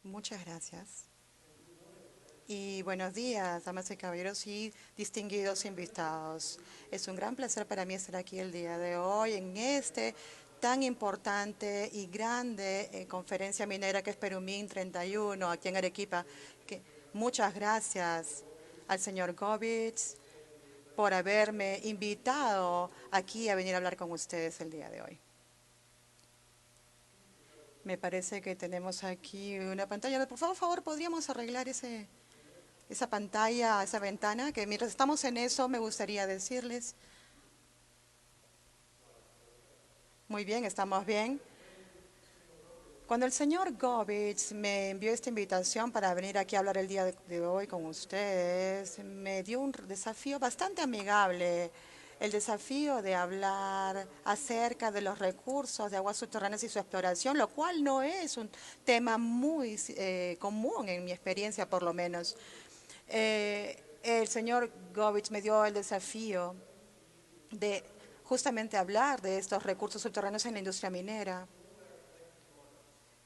Muchas gracias. Y buenos días, damas y caballeros y distinguidos invitados. Es un gran placer para mí estar aquí el día de hoy en este tan importante y grande conferencia minera que es Perumín 31 aquí en Arequipa. Muchas gracias al señor Govich por haberme invitado aquí a venir a hablar con ustedes el día de hoy. Me parece que tenemos aquí una pantalla. Por favor, ¿podríamos arreglar esa pantalla, esa ventana? Que mientras estamos en eso, me gustaría decirles, muy bien, estamos bien. Cuando el señor Govich me envió esta invitación para venir aquí a hablar el día de hoy con ustedes, me dio un desafío bastante amigable, el desafío de hablar acerca de los recursos de aguas subterráneas y su exploración, lo cual no es un tema muy común en mi experiencia, por lo menos. El señor Govich me dio el desafío de justamente hablar de estos recursos subterráneos en la industria minera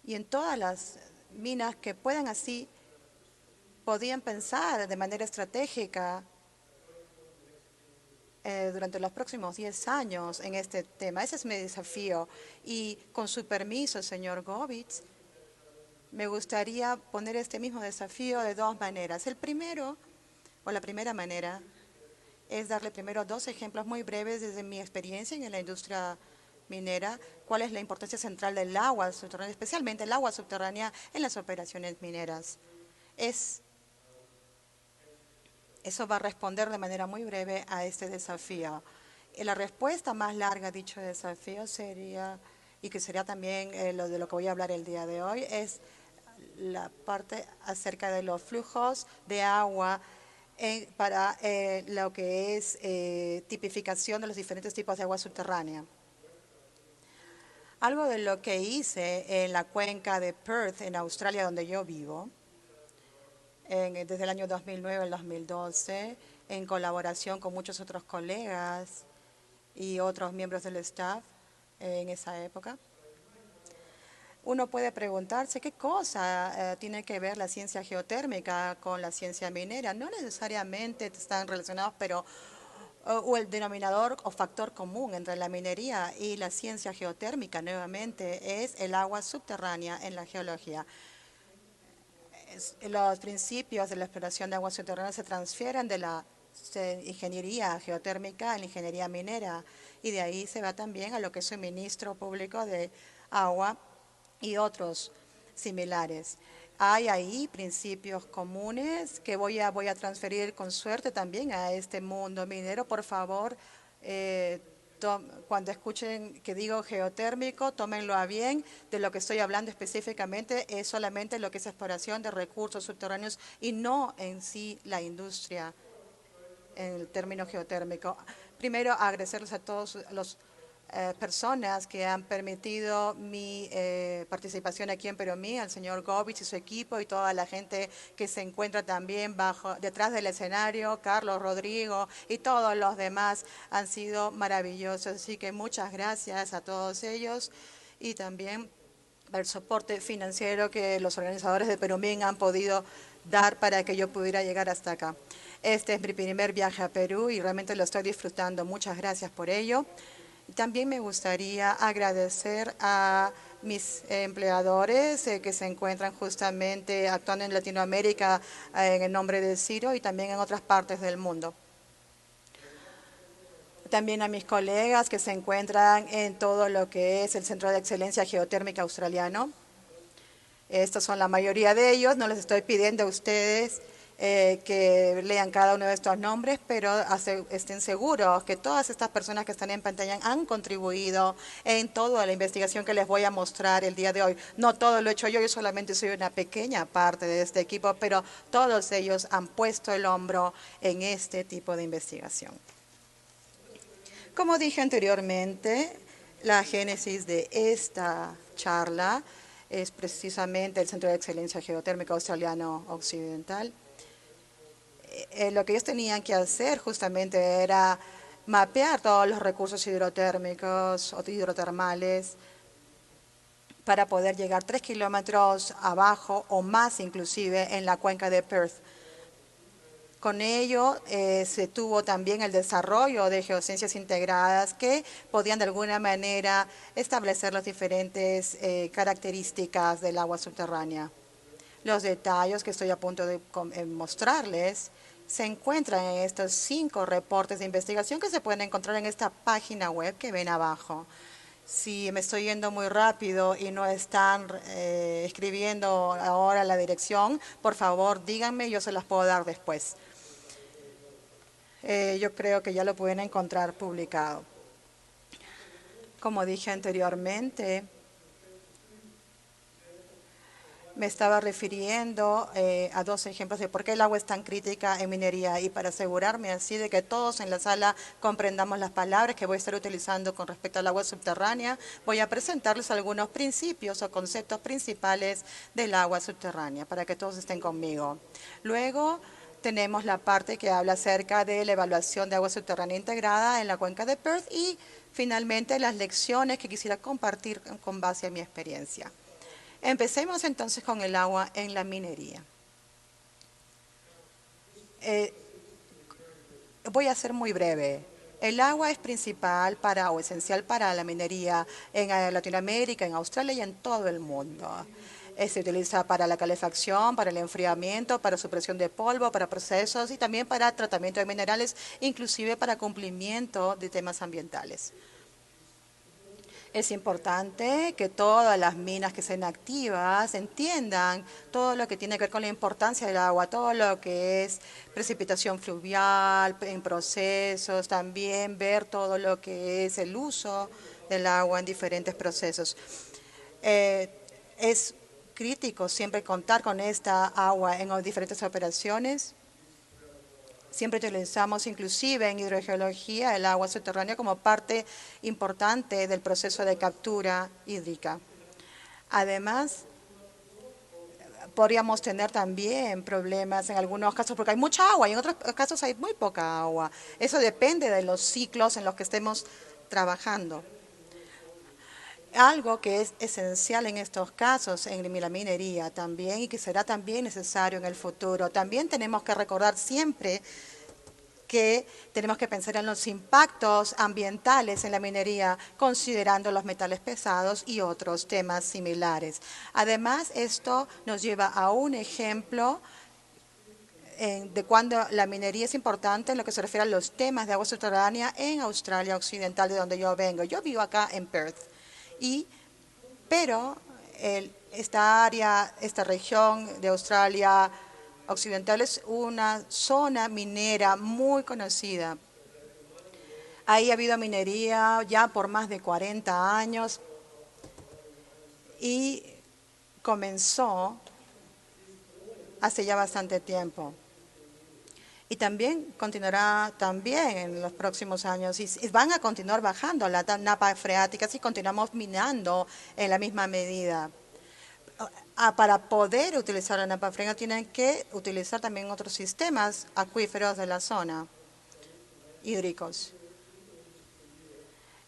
y en todas las minas que puedan así, podían pensar de manera estratégica durante los próximos 10 años en este tema. Ese es mi desafío. Y con su permiso, señor Govich, me gustaría poner este mismo desafío de dos maneras. El primero, o la primera manera, es darle primero dos ejemplos muy breves desde mi experiencia en la industria minera, cuál es la importancia central del agua subterránea, especialmente el agua subterránea en las operaciones mineras. Es, eso va a responder de manera muy breve a este desafío. Y la respuesta más larga a dicho desafío sería, y que sería también lo de lo que voy a hablar el día de hoy, es la parte acerca de los flujos de agua para lo que es tipificación de los diferentes tipos de agua subterránea. Algo de lo que hice en la cuenca de Perth, en Australia, donde yo vivo, desde el año 2009 al 2012, en colaboración con muchos otros colegas y otros miembros del staff en esa época. Uno puede preguntarse qué cosa tiene que ver la ciencia geotérmica con la ciencia minera. No necesariamente están relacionados, pero o el denominador o factor común entre la minería y la ciencia geotérmica nuevamente es el agua subterránea en la geología. Los principios de la exploración de aguas subterráneas se transfieren de la ingeniería geotérmica a la ingeniería minera y de ahí se va también a lo que es suministro público de agua y otros similares. Hay ahí principios comunes que voy a transferir con suerte también a este mundo minero. Por favor, cuando escuchen que digo geotérmico, tómenlo a bien. De lo que estoy hablando específicamente es solamente lo que es exploración de recursos subterráneos y no en sí la industria en el término geotérmico. Primero, agradecerles a todos los personas que han permitido mi participación aquí en Peromí, al señor Govich y su equipo y toda la gente que se encuentra también detrás del escenario, Carlos, Rodrigo y todos los demás han sido maravillosos. Así que muchas gracias a todos ellos y también el soporte financiero que los organizadores de Perumín han podido dar para que yo pudiera llegar hasta acá. Este es mi primer viaje a Perú y realmente lo estoy disfrutando. Muchas gracias por ello. También me gustaría agradecer a mis empleadores que se encuentran justamente actuando en Latinoamérica en el nombre de Ciro y también en otras partes del mundo. También a mis colegas que se encuentran en todo lo que es el Centro de Excelencia Geotérmica Australiano. Estos son la mayoría de ellos, no les estoy pidiendo a ustedes que lean cada uno de estos nombres, pero estén seguros que todas estas personas que están en pantalla han contribuido en toda la investigación que les voy a mostrar el día de hoy. No todo lo he hecho yo solamente soy una pequeña parte de este equipo, pero todos ellos han puesto el hombro en este tipo de investigación. Como dije anteriormente, la génesis de esta charla es precisamente el Centro de Excelencia Geotérmica Australiano Occidental. Lo que ellos tenían que hacer justamente era mapear todos los recursos hidrotérmicos o hidrotermales para poder llegar 3 kilómetros abajo o más inclusive en la cuenca de Perth. Con ello se tuvo también el desarrollo de geociencias integradas que podían de alguna manera establecer las diferentes características del agua subterránea. Los detalles que estoy a punto de mostrarles se encuentran en estos 5 reportes de investigación que se pueden encontrar en esta página web que ven abajo. Si me estoy yendo muy rápido y no están escribiendo ahora la dirección, por favor díganme, yo se las puedo dar después. Yo creo que ya lo pueden encontrar publicado. Como dije anteriormente, me estaba refiriendo a 2 ejemplos de por qué el agua es tan crítica en minería y para asegurarme así de que todos en la sala comprendamos las palabras que voy a estar utilizando con respecto al agua subterránea, voy a presentarles algunos principios o conceptos principales del agua subterránea para que todos estén conmigo. Luego tenemos la parte que habla acerca de la evaluación de agua subterránea integrada en la cuenca de Perth y finalmente las lecciones que quisiera compartir con base a mi experiencia. Empecemos entonces con el agua en la minería. Voy a ser muy breve. El agua es principal para o esencial para la minería en Latinoamérica, en Australia y en todo el mundo. Se utiliza para la calefacción, para el enfriamiento, para supresión de polvo, para procesos y también para tratamiento de minerales, inclusive para cumplimiento de temas ambientales. Es importante que todas las minas que sean activas entiendan todo lo que tiene que ver con la importancia del agua, todo lo que es precipitación fluvial en procesos, también ver todo lo que es el uso del agua en diferentes procesos. Es crítico siempre contar con esta agua en diferentes operaciones. Siempre utilizamos inclusive en hidrogeología el agua subterránea como parte importante del proceso de captura hídrica. Además, podríamos tener también problemas en algunos casos porque hay mucha agua y en otros casos hay muy poca agua. Eso depende de los ciclos en los que estemos trabajando. Algo que es esencial en estos casos, en la minería también, y que será también necesario en el futuro. También tenemos que recordar siempre que tenemos que pensar en los impactos ambientales en la minería, considerando los metales pesados y otros temas similares. Además, esto nos lleva a un ejemplo de cuando la minería es importante en lo que se refiere a los temas de agua subterránea en Australia Occidental, de donde yo vengo. Yo vivo acá en Perth. Pero esta región de Australia Occidental es una zona minera muy conocida. Ahí ha habido minería ya por más de 40 años y comenzó hace ya bastante tiempo. Y también continuará también en los próximos años y van a continuar bajando la napa freática si continuamos minando en la misma medida. Para poder utilizar la napa freática tienen que utilizar también otros sistemas acuíferos de la zona, hídricos.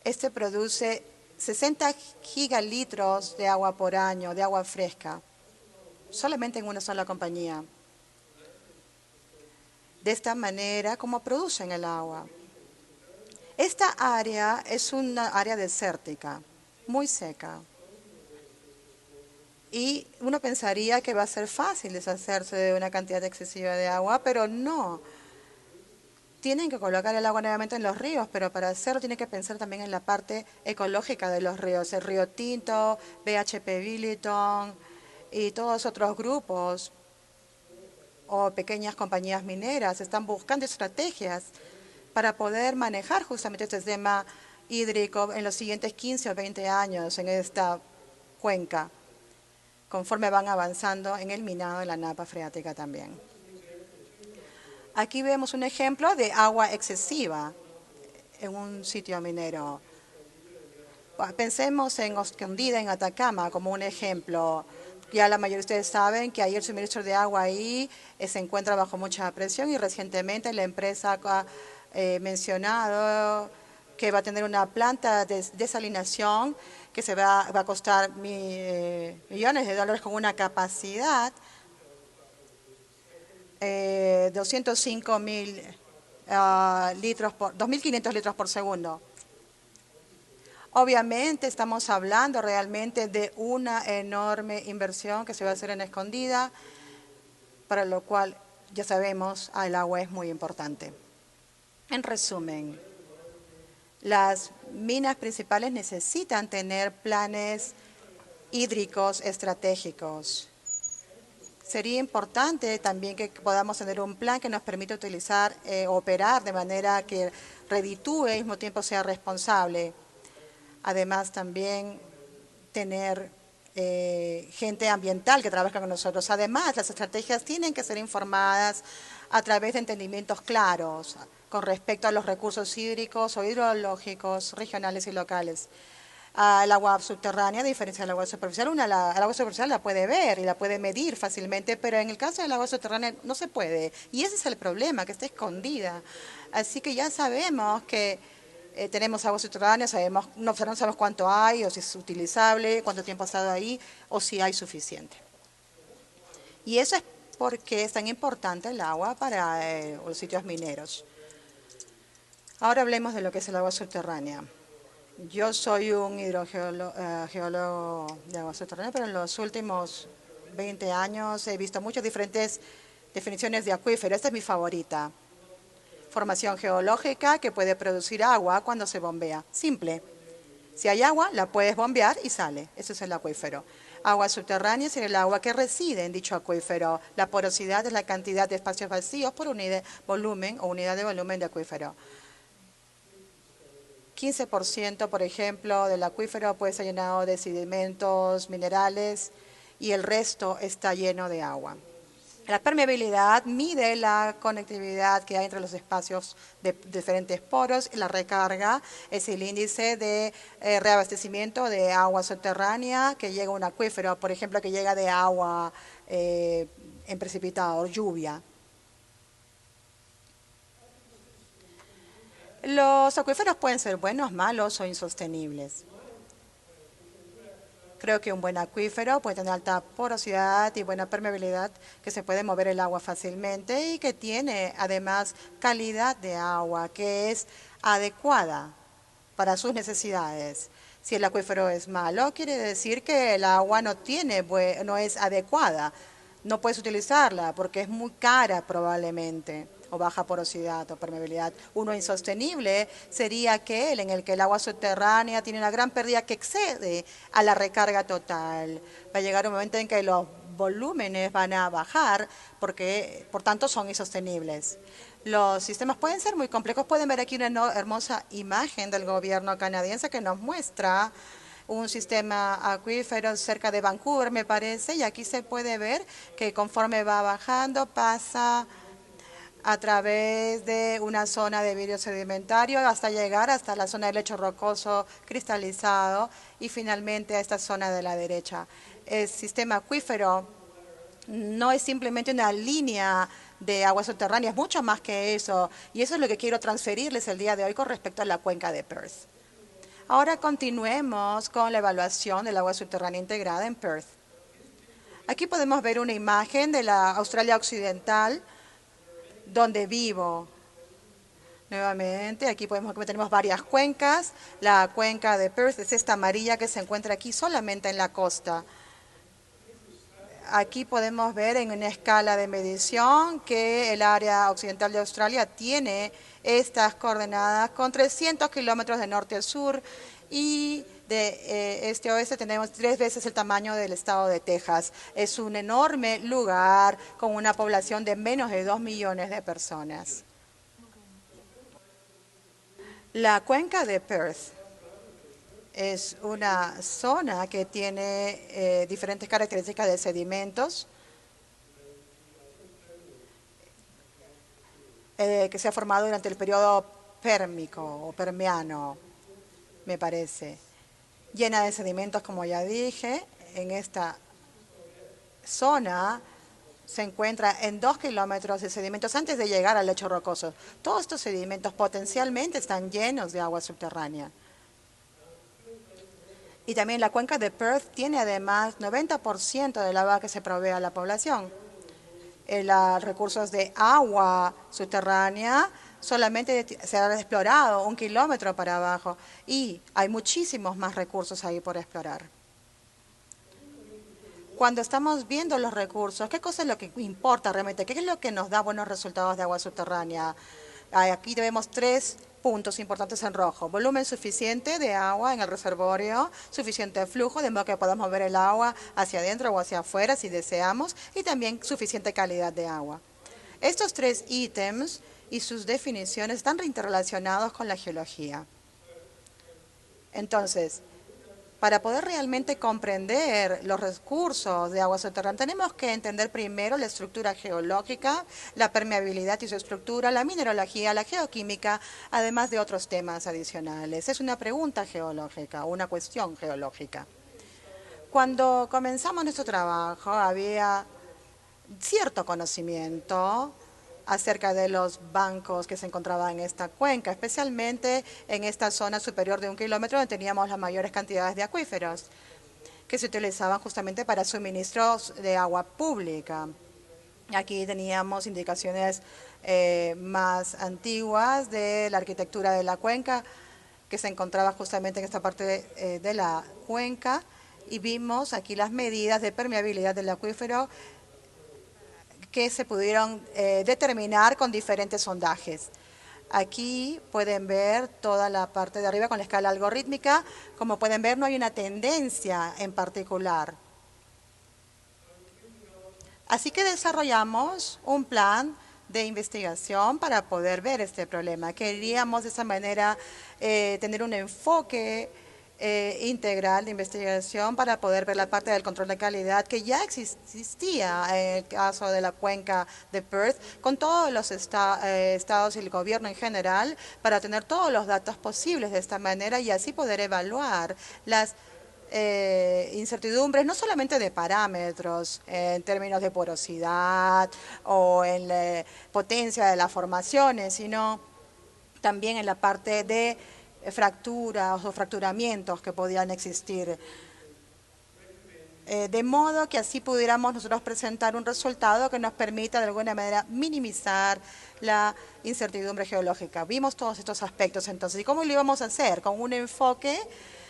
Este produce 60 gigalitros de agua por año, de agua fresca, solamente en una sola compañía. De esta manera, ¿cómo producen el agua? Esta área es una área desértica, muy seca. Y uno pensaría que va a ser fácil deshacerse de una cantidad excesiva de agua, pero no. Tienen que colocar el agua nuevamente en los ríos, pero para hacerlo tienen que pensar también en la parte ecológica de los ríos. El Río Tinto, BHP Billiton y todos otros grupos o pequeñas compañías mineras están buscando estrategias para poder manejar justamente este sistema hídrico en los siguientes 15 o 20 años en esta cuenca, conforme van avanzando en el minado de la napa freática también. Aquí vemos un ejemplo de agua excesiva en un sitio minero. Pensemos en Escondida, en Atacama, como un ejemplo. Ya la mayoría de ustedes saben que ahí el suministro de agua ahí se encuentra bajo mucha presión y recientemente la empresa ha mencionado que va a tener una planta de desalinación que va a costar millones de dólares con una capacidad 205.000 litros 2.500 litros por segundo. Obviamente estamos hablando realmente de una enorme inversión que se va a hacer en Escondida, para lo cual ya sabemos, el agua es muy importante. En resumen, las minas principales necesitan tener planes hídricos estratégicos. Sería importante también que podamos tener un plan que nos permita utilizar, operar de manera que reditúe y al mismo tiempo sea responsable. Además, también tener gente ambiental que trabaja con nosotros. Además, las estrategias tienen que ser informadas a través de entendimientos claros con respecto a los recursos hídricos o hidrológicos regionales y locales. El agua subterránea, a diferencia del agua superficial, el agua superficial la puede ver y la puede medir fácilmente, pero en el caso del agua subterránea no se puede. Y ese es el problema, que está escondida. Así que ya sabemos que tenemos agua subterránea, no sabemos cuánto hay, o si es utilizable, cuánto tiempo ha estado ahí, o si hay suficiente. Y eso es porque es tan importante el agua para los sitios mineros. Ahora hablemos de lo que es el agua subterránea. Yo soy un hidrogeólogo de agua subterránea, pero en los últimos 20 años he visto muchas diferentes definiciones de acuífero. Esta es mi favorita. Formación geológica que puede producir agua cuando se bombea. Simple. Si hay agua, la puedes bombear y sale. Eso es el acuífero. Agua subterránea es el agua que reside en dicho acuífero. La porosidad es la cantidad de espacios vacíos por unidad de volumen o unidad de volumen de acuífero. 15%, por ejemplo, del acuífero puede estar llenado de sedimentos, minerales, y el resto está lleno de agua. La permeabilidad mide la conectividad que hay entre los espacios de diferentes poros. La recarga es el índice de reabastecimiento de agua subterránea que llega a un acuífero, por ejemplo, que llega de agua en precipitado, lluvia. Los acuíferos pueden ser buenos, malos o insostenibles. Creo que un buen acuífero puede tener alta porosidad y buena permeabilidad, que se puede mover el agua fácilmente y que tiene además calidad de agua que es adecuada para sus necesidades. Si el acuífero es malo, quiere decir que el agua no es adecuada. No puedes utilizarla porque es muy cara probablemente, o baja porosidad o permeabilidad. Uno insostenible sería aquel en el que el agua subterránea tiene una gran pérdida que excede a la recarga total. Va a llegar un momento en que los volúmenes van a bajar porque, por tanto, son insostenibles. Los sistemas pueden ser muy complejos. Pueden ver aquí una hermosa imagen del gobierno canadiense que nos muestra un sistema acuífero cerca de Vancouver, me parece, y aquí se puede ver que conforme va bajando pasa a través de una zona de vidrio sedimentario hasta llegar hasta la zona de lecho rocoso cristalizado y finalmente a esta zona de la derecha. El sistema acuífero no es simplemente una línea de agua subterránea, es mucho más que eso, y eso es lo que quiero transferirles el día de hoy con respecto a la cuenca de Perth. Ahora continuemos con la evaluación del agua subterránea integrada en Perth. Aquí podemos ver una imagen de la Australia Occidental, donde vivo. Nuevamente, aquí podemos ver que tenemos varias cuencas. La cuenca de Perth es esta amarilla que se encuentra aquí solamente en la costa. Aquí podemos ver en una escala de medición que el área occidental de Australia tiene estas coordenadas con 300 kilómetros de norte a sur y de este a oeste tenemos 3 veces el tamaño del estado de Texas. Es un enorme lugar con una población de menos de 2 millones de personas. La cuenca de Perth es una zona que tiene diferentes características de sedimentos que se ha formado durante el periodo pérmico o permiano, me parece. Llena de sedimentos, como ya dije. En esta zona se encuentra en 2 kilómetros de sedimentos antes de llegar al lecho rocoso. Todos estos sedimentos potencialmente están llenos de agua subterránea. Y también la cuenca de Perth tiene además 90% del agua que se provee a la población. Los recursos de agua subterránea solamente se han explorado 1 kilómetro para abajo y hay muchísimos más recursos ahí por explorar. Cuando estamos viendo los recursos, ¿qué cosa es lo que importa realmente? ¿Qué es lo que nos da buenos resultados de agua subterránea? Aquí vemos 3 puntos importantes en rojo. Volumen suficiente de agua en el reservorio, suficiente flujo, de modo que podamos mover el agua hacia adentro o hacia afuera si deseamos, y también suficiente calidad de agua. Estos 3 ítems y sus definiciones están interrelacionados con la geología. Entonces, para poder realmente comprender los recursos de agua subterránea, tenemos que entender primero la estructura geológica, la permeabilidad y su estructura, la mineralogía, la geoquímica, además de otros temas adicionales. Es una pregunta geológica, una cuestión geológica. Cuando comenzamos nuestro trabajo, había cierto conocimiento acerca de los bancos que se encontraban en esta cuenca, especialmente en esta zona superior de 1 kilómetro donde teníamos las mayores cantidades de acuíferos que se utilizaban justamente para suministros de agua pública. Aquí teníamos indicaciones más antiguas de la arquitectura de la cuenca que se encontraba justamente en esta parte de la cuenca y vimos aquí las medidas de permeabilidad del acuífero que se pudieron determinar con diferentes sondajes. Aquí pueden ver toda la parte de arriba con la escala algorítmica. Como pueden ver, no hay una tendencia en particular. Así que desarrollamos un plan de investigación para poder ver este problema. Queríamos de esa manera tener un enfoque integral de investigación para poder ver la parte del control de calidad que ya existía en el caso de la cuenca de Perth, con todos los estados y el gobierno en general, para tener todos los datos posibles de esta manera y así poder evaluar las incertidumbres, no solamente de parámetros en términos de porosidad o en la potencia de las formaciones, sino también en la parte de fracturas o fracturamientos que podían existir. De modo que así pudiéramos nosotros presentar un resultado que nos permita de alguna manera minimizar la incertidumbre geológica. Vimos todos estos aspectos entonces. ¿Y cómo lo íbamos a hacer? Con un enfoque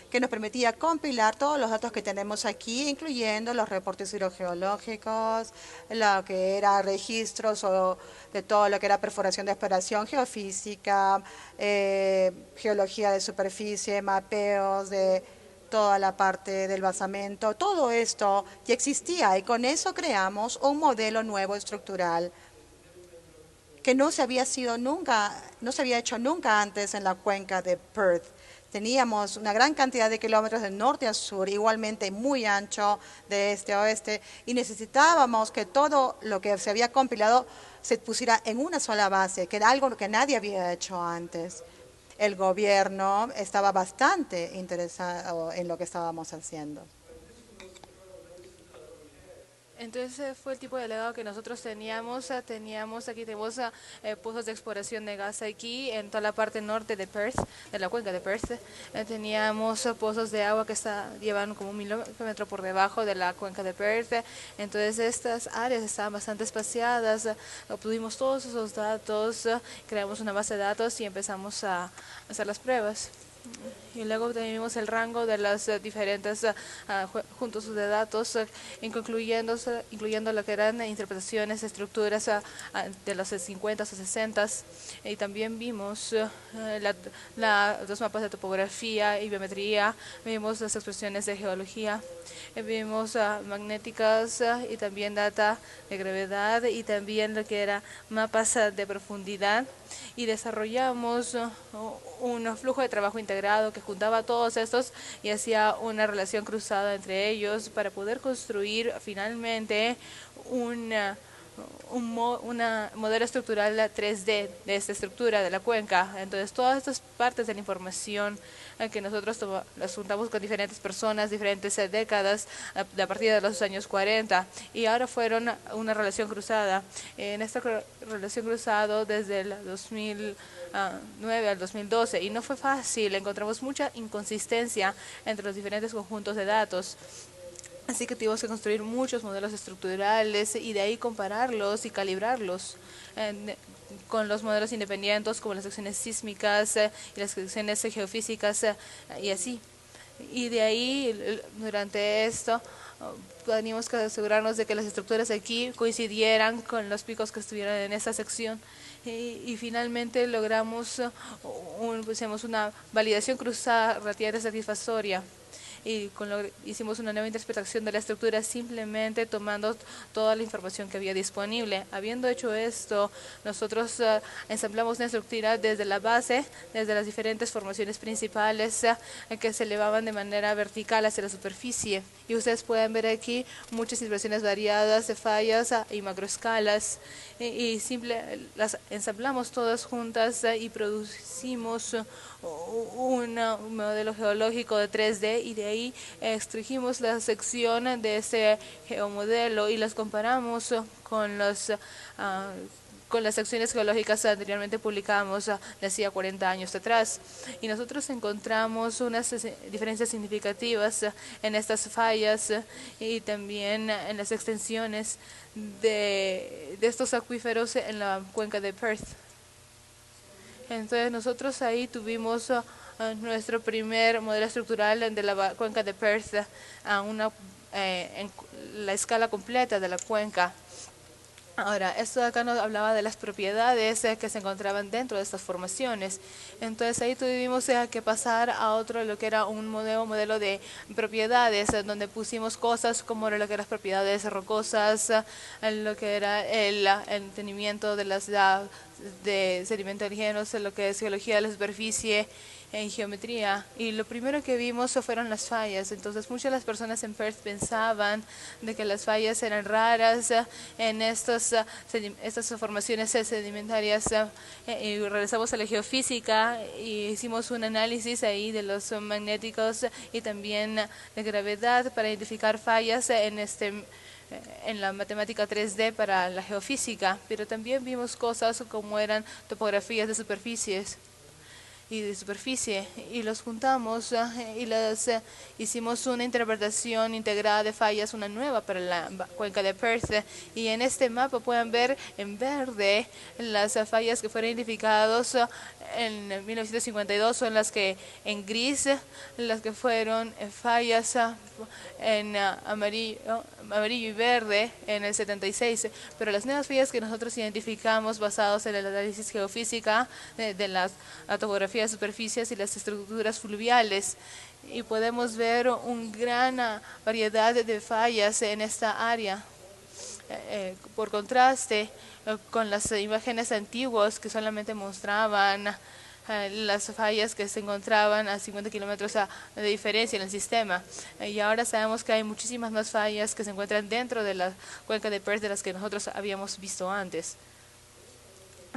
que nos permitía compilar todos los datos que tenemos aquí, incluyendo los reportes hidrogeológicos, lo que era registros o de todo lo que era perforación de exploración, geofísica, geología de superficie, mapeos de toda la parte del basamento. Todo esto ya existía y con eso creamos un modelo nuevo estructural que no se había hecho nunca antes en la cuenca de Perth. Teníamos una gran cantidad de kilómetros de norte a sur, igualmente muy ancho de este a oeste, y necesitábamos que todo lo que se había compilado se pusiera en una sola base, que era algo que nadie había hecho antes. El gobierno estaba bastante interesado en lo que estábamos haciendo. Entonces fue el tipo de legado que nosotros teníamos. Aquí tenemos pozos de exploración de gas aquí en toda la parte norte de Perth, de la cuenca de Perth. Teníamos pozos de agua que llevan como 1 kilómetro por debajo de la cuenca de Perth. Entonces estas áreas estaban bastante espaciadas. Obtuvimos todos esos datos, creamos una base de datos y empezamos a hacer las pruebas. Y luego tenemos el rango de las diferentes juntos de datos, incluyendo lo que eran interpretaciones, estructuras de los 50 o 60. Y también vimos los mapas de topografía y biometría, vimos las expresiones de geología, vimos magnéticas y también data de gravedad y también lo que era mapas de profundidad. Y desarrollamos un flujo de trabajo integrado que juntaba todos estos y hacía una relación cruzada entre ellos para poder construir finalmente una modelo estructural 3D de esta estructura de la cuenca. Entonces, todas estas partes de la información que nosotros las juntamos con diferentes personas, diferentes décadas, a partir de los años 40, y ahora fueron una relación cruzada. En esta relación cruzada desde el 2009 al 2012, y no fue fácil, encontramos mucha inconsistencia entre los diferentes conjuntos de datos. Así que tuvimos que construir muchos modelos estructurales y de ahí compararlos y calibrarlos con los modelos independientes como las secciones sísmicas y las secciones geofísicas y así. Y de ahí, durante esto, teníamos que asegurarnos de que las estructuras aquí coincidieran con los picos que estuvieran en esa sección. Y finalmente logramos una validación cruzada relativamente satisfactoria. Y hicimos una nueva interpretación de la estructura simplemente tomando toda la información que había disponible. Habiendo hecho esto, nosotros ensamblamos una estructura desde la base, desde las diferentes formaciones principales que se elevaban de manera vertical hacia la superficie. Y ustedes pueden ver aquí muchas expresiones variadas de fallas y macroescalas. Y las ensamblamos todas juntas y producimos un modelo geológico de 3D, y de ahí extrajimos la sección de ese geomodelo y las comparamos con con las secciones geológicas anteriormente publicamos de hacía 40 años atrás. Y nosotros encontramos unas diferencias significativas en estas fallas y también en las extensiones de estos acuíferos en la cuenca de Perth. Entonces nosotros ahí tuvimos nuestro primer modelo estructural de la cuenca de Perth en la escala completa de la cuenca. Ahora, esto de acá nos hablaba de las propiedades que se encontraban dentro de estas formaciones. Entonces ahí tuvimos que pasar a otro, lo que era un modelo de propiedades, donde pusimos cosas como lo que eran las propiedades rocosas, lo que era el entendimiento de sedimentarios, lo que es geología de la superficie, en geometría, y lo primero que vimos fueron las fallas. Entonces muchas de las personas en Perth pensaban de que las fallas eran raras en estas formaciones sedimentarias, y regresamos a la geofísica y hicimos un análisis ahí de los magnéticos y también de gravedad para identificar fallas en la matemática 3D para la geofísica, pero también vimos cosas como eran topografías de superficies y de superficie, y los juntamos y hicimos una interpretación integrada de fallas, una nueva para la cuenca de Perth. Y en este mapa pueden ver en verde las fallas que fueron identificadas en 1952, son las que en gris, las que fueron fallas en amarillo y verde en el 76, pero las nuevas fallas que nosotros identificamos basados en el análisis geofísica de las topografías de superficies y las estructuras fluviales, y podemos ver una gran variedad de fallas en esta área. Por contraste con las imágenes antiguas que solamente mostraban las fallas que se encontraban a 50 kilómetros de diferencia en el sistema. Y ahora sabemos que hay muchísimas más fallas que se encuentran dentro de la cuenca de Perth de las que nosotros habíamos visto antes.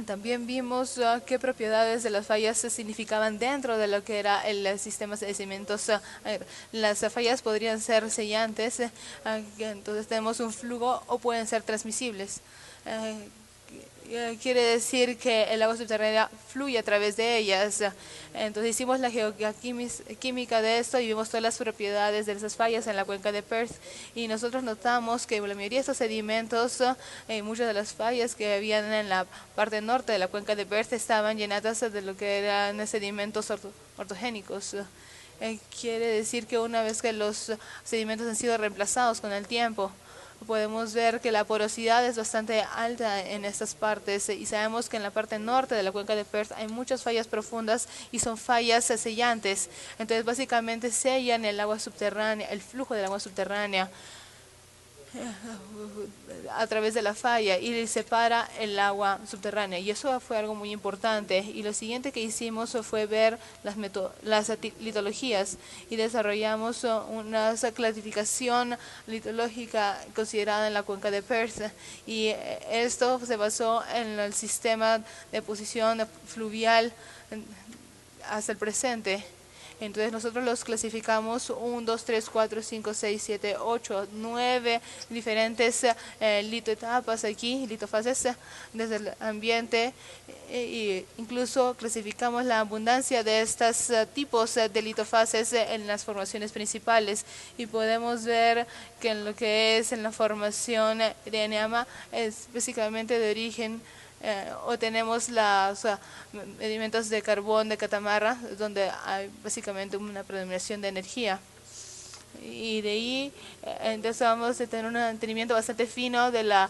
También vimos qué propiedades de las fallas se significaban dentro de lo que era el sistema de sedimentos. Las fallas podrían ser sellantes, entonces tenemos un flujo, o pueden ser transmisibles. Quiere decir que el agua subterránea fluye a través de ellas. Entonces hicimos la geoquímica de esto y vimos todas las propiedades de esas fallas en la cuenca de Perth, y nosotros notamos que la mayoría de estos sedimentos, muchas de las fallas que habían en la parte norte de la cuenca de Perth estaban llenadas de lo que eran sedimentos ortogénicos. Quiere decir que una vez que los sedimentos han sido reemplazados con el tiempo, podemos ver que la porosidad es bastante alta en estas partes, y sabemos que en la parte norte de la cuenca de Perth hay muchas fallas profundas y son fallas sellantes. Entonces básicamente sellan el agua subterránea, el flujo del agua subterránea. a través de la falla y separa el agua subterránea. Y eso fue algo muy importante. Y lo siguiente que hicimos fue ver las litologías y desarrollamos una clasificación litológica considerada en la cuenca de Perth. Y esto se basó en el sistema de posición fluvial hasta el presente. Entonces nosotros los clasificamos 1, 2, 3, 4, 5, 6, 7, 8, 9 diferentes litoetapas aquí, litofases desde el ambiente. E incluso clasificamos la abundancia de estos tipos de litofases en las formaciones principales. Y podemos ver que en lo que es en la formación de Eneama es básicamente de origen o tenemos los sedimentos de carbón de catamarra, donde hay básicamente una predominación de energía. Y de ahí, entonces vamos a tener un entendimiento bastante fino de la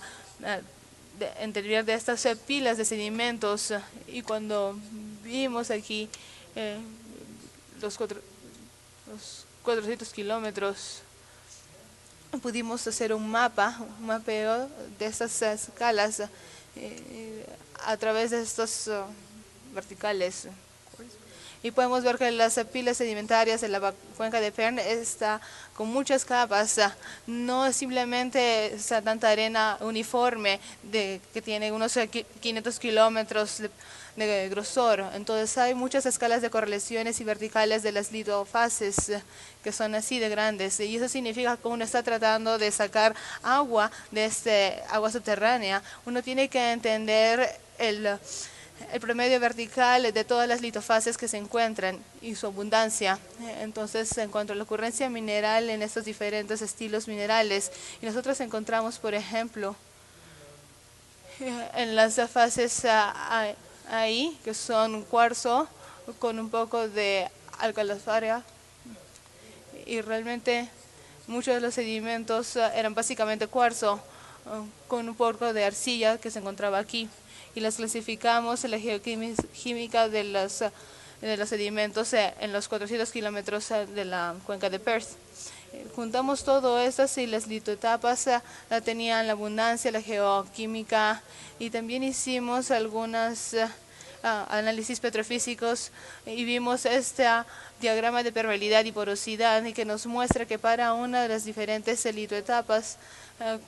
interior de estas pilas de sedimentos. Y cuando vimos aquí los 400 kilómetros, pudimos hacer un mapeo de estas escalas a través de estos verticales. Y podemos ver que las pilas sedimentarias de la cuenca de Perth está con muchas capas. No es simplemente tanta arena uniforme que tiene unos 500 kilómetros de grosor. Entonces hay muchas escalas de correlaciones y verticales de las litofases que son así de grandes. Y eso significa que uno está tratando de sacar agua de agua subterránea. Uno tiene que entender el promedio vertical de todas las litofases que se encuentran y su abundancia. Entonces, en cuanto a la ocurrencia mineral en estos diferentes estilos minerales, y nosotros encontramos, por ejemplo, en las fases ahí, que son cuarzo con un poco de alcalofaria, y realmente muchos de los sedimentos eran básicamente cuarzo con un poco de arcilla que se encontraba aquí. Y las clasificamos en la geoquímica de los sedimentos en los 400 kilómetros de la cuenca de Perth. Juntamos todo esto y las litoetapas tenían la abundancia, la geoquímica, y también hicimos algunos análisis petrofísicos y vimos este diagrama de permeabilidad y porosidad y que nos muestra que para una de las diferentes litoetapas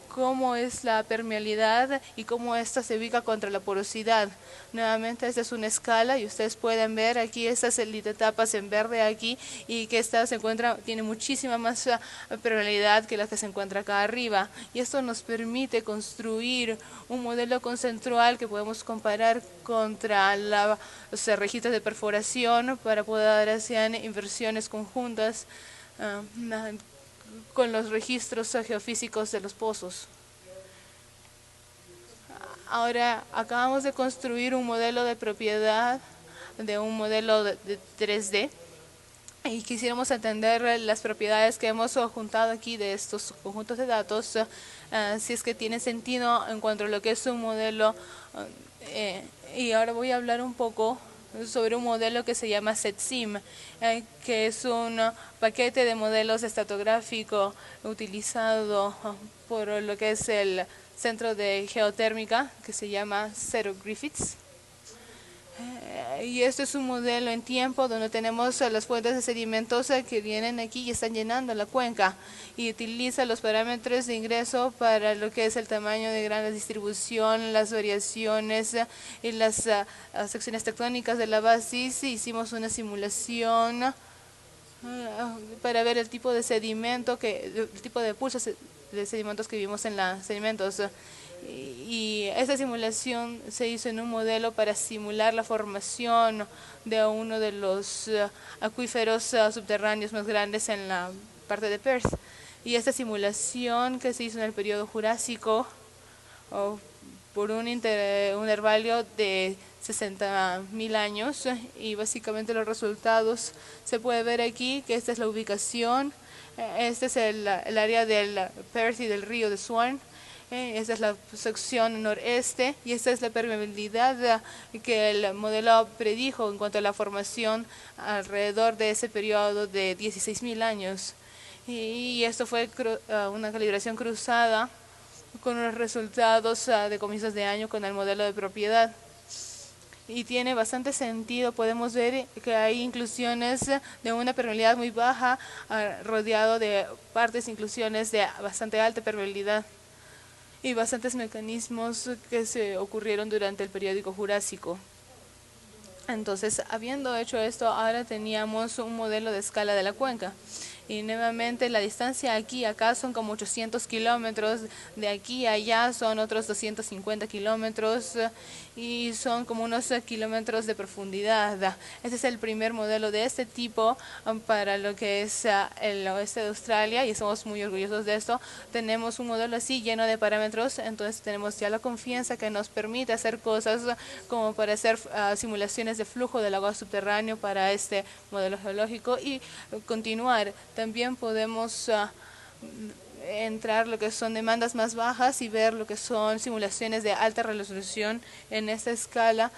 cómo es la permeabilidad y cómo ésta se ubica contra la porosidad. Nuevamente, esta es una escala y ustedes pueden ver aquí estas litoetapas en verde aquí y que esta tiene muchísima más permeabilidad que la que se encuentra acá arriba. Y esto nos permite construir un modelo conceptual que podemos comparar contra los registros de perforación para poder hacer inversiones conjuntas con los registros geofísicos de los pozos. Ahora acabamos de construir un modelo de propiedad de un modelo de 3D y quisiéramos entender las propiedades que hemos juntado aquí de estos conjuntos de datos, si es que tiene sentido en cuanto a lo que es un modelo. Y ahora voy a hablar un poco sobre un modelo que se llama SETSIM, que es un paquete de modelos estratigráfico utilizado por lo que es el Centro de Geotérmica, que se llama Zero Griffiths. Y esto es un modelo en tiempo donde tenemos las fuentes de sedimentos que vienen aquí y están llenando la cuenca y utiliza los parámetros de ingreso para lo que es el tamaño de gran distribución, las variaciones y las secciones tectónicas de la base. Hicimos una simulación para ver el tipo de sedimento, el tipo de pulsos de sedimentos que vimos en los sedimentos. Y esta simulación se hizo en un modelo para simular la formación de uno de los acuíferos subterráneos más grandes en la parte de Perth. Y esta simulación que se hizo en el periodo Jurásico por un intervalo de 60.000 años, y básicamente los resultados se puede ver aquí, que esta es la ubicación, este es el área del Perth y del río de Swan. Esta es la sección noreste y esta es la permeabilidad que el modelo predijo en cuanto a la formación alrededor de ese periodo de 16.000 años. y esto fue una calibración cruzada con los resultados de comienzos de año con el modelo de propiedad. Y tiene bastante sentido, podemos ver que hay inclusiones de una permeabilidad muy baja rodeado de partes inclusiones de bastante alta permeabilidad y bastantes mecanismos que se ocurrieron durante el período jurásico. Entonces, habiendo hecho esto, ahora teníamos un modelo de escala de la cuenca. Y nuevamente la distancia aquí acá son como 800 kilómetros, de aquí a allá son otros 250 kilómetros y son como unos kilómetros de profundidad. Este es el primer modelo de este tipo para lo que es el oeste de Australia y estamos muy orgullosos de esto. Tenemos un modelo así lleno de parámetros, entonces tenemos ya la confianza que nos permite hacer cosas como para hacer simulaciones de flujo del agua subterráneo para este modelo geológico y continuar. También podemos entrar lo que son demandas más bajas y ver lo que son simulaciones de alta resolución en esta escala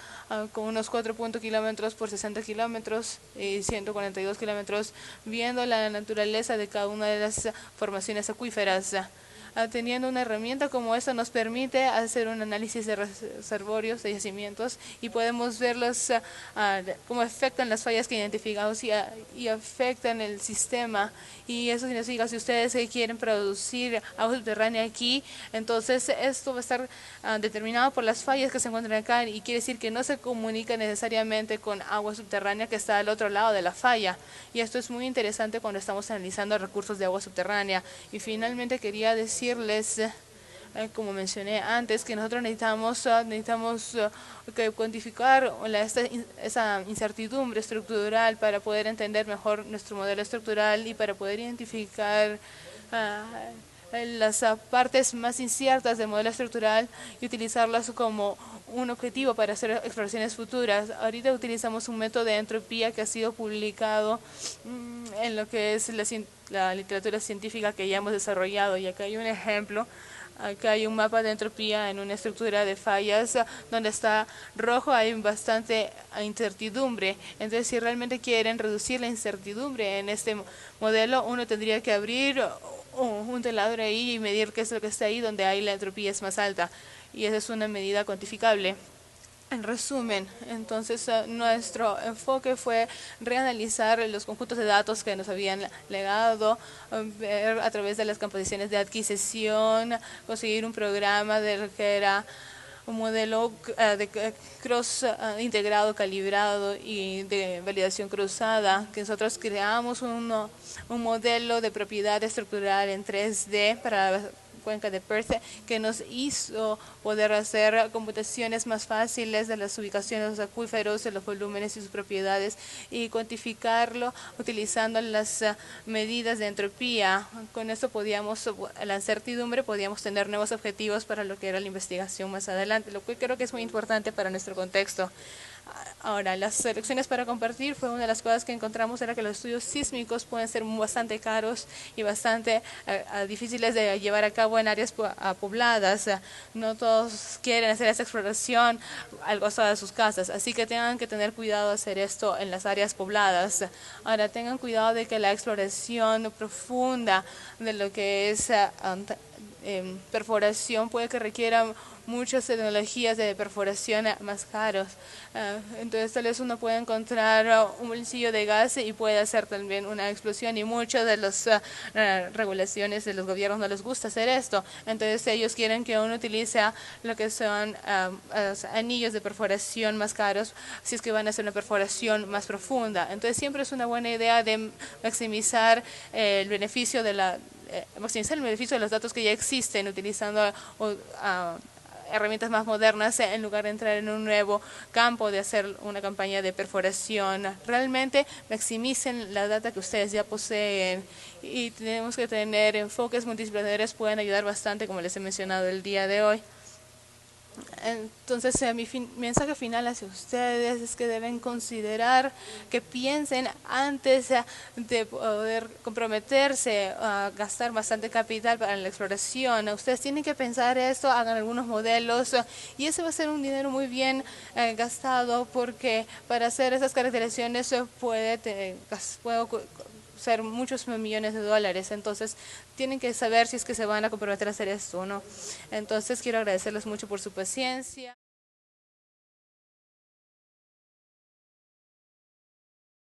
con unos 4 kilómetros por 60 kilómetros y 142 kilómetros, viendo la naturaleza de cada una de las formaciones acuíferas. Teniendo una herramienta como esta nos permite hacer un análisis de reservorios, de yacimientos y podemos verlos cómo afectan las fallas que identificamos y afectan el sistema. Y eso significa si ustedes quieren producir agua subterránea aquí, entonces esto va a estar determinado por las fallas que se encuentran acá y quiere decir que no se comunica necesariamente con agua subterránea que está al otro lado de la falla. Y esto es muy interesante cuando estamos analizando recursos de agua subterránea. Y finalmente quería decirles, como mencioné antes, que nosotros necesitamos cuantificar esa incertidumbre estructural para poder entender mejor nuestro modelo estructural y para poder identificar las partes más inciertas del modelo estructural y utilizarlas como un objetivo para hacer exploraciones futuras. Ahorita utilizamos un método de entropía que ha sido publicado en lo que es la literatura científica que ya hemos desarrollado, y acá hay un ejemplo. Acá hay un mapa de entropía en una estructura de fallas donde está rojo, hay bastante incertidumbre. Entonces, si realmente quieren reducir la incertidumbre en este modelo, uno tendría que abrir un telador ahí y medir qué es lo que está ahí donde hay la entropía es más alta. Y esa es una medida cuantificable. En resumen, entonces nuestro enfoque fue reanalizar los conjuntos de datos que nos habían legado, ver a través de las composiciones de adquisición, conseguir un programa de lo que era un modelo de cross integrado, calibrado y de validación cruzada, que nosotros creamos un modelo de propiedad estructural en 3D para la cuenca de Perth, que nos hizo poder hacer computaciones más fáciles de las ubicaciones de los acuíferos, de los volúmenes y sus propiedades, y cuantificarlo utilizando las medidas de entropía. Con esto podíamos, la incertidumbre, podíamos tener nuevos objetivos para lo que era la investigación más adelante, lo que creo que es muy importante para nuestro contexto. Ahora, las selecciones para compartir fue una de las cosas que encontramos, era que los estudios sísmicos pueden ser bastante caros y bastante difíciles de llevar a cabo en áreas pobladas. No todos quieren hacer esa exploración al costado de sus casas, así que tengan que tener cuidado de hacer esto en las áreas pobladas. Ahora, tengan cuidado de que la exploración profunda de lo que es perforación puede que requiera muchas tecnologías de perforación más caros. Entonces tal vez uno puede encontrar un bolsillo de gas y puede hacer también una explosión, y muchas de las regulaciones de los gobiernos no les gusta hacer esto. Entonces ellos quieren que uno utilice lo que son anillos de perforación más caros si es que van a hacer una perforación más profunda. Entonces siempre es una buena idea de maximizar el beneficio de los datos que ya existen utilizando herramientas más modernas en lugar de entrar en un nuevo campo de hacer una campaña de perforación. Realmente maximicen la data que ustedes ya poseen, y tenemos que tener enfoques multidisciplinarios, pueden ayudar bastante, como les he mencionado el día de hoy. Entonces, mi mensaje final hacia ustedes es que deben considerar, que piensen antes de poder comprometerse a gastar bastante capital para la exploración. Ustedes tienen que pensar esto, hagan algunos modelos, y ese va a ser un dinero muy bien gastado, porque para hacer esas caracterizaciones puede ser muchos millones de dólares. Entonces, tienen que saber si es que se van a comprometer a hacer esto o no. Entonces, quiero agradecerles mucho por su paciencia.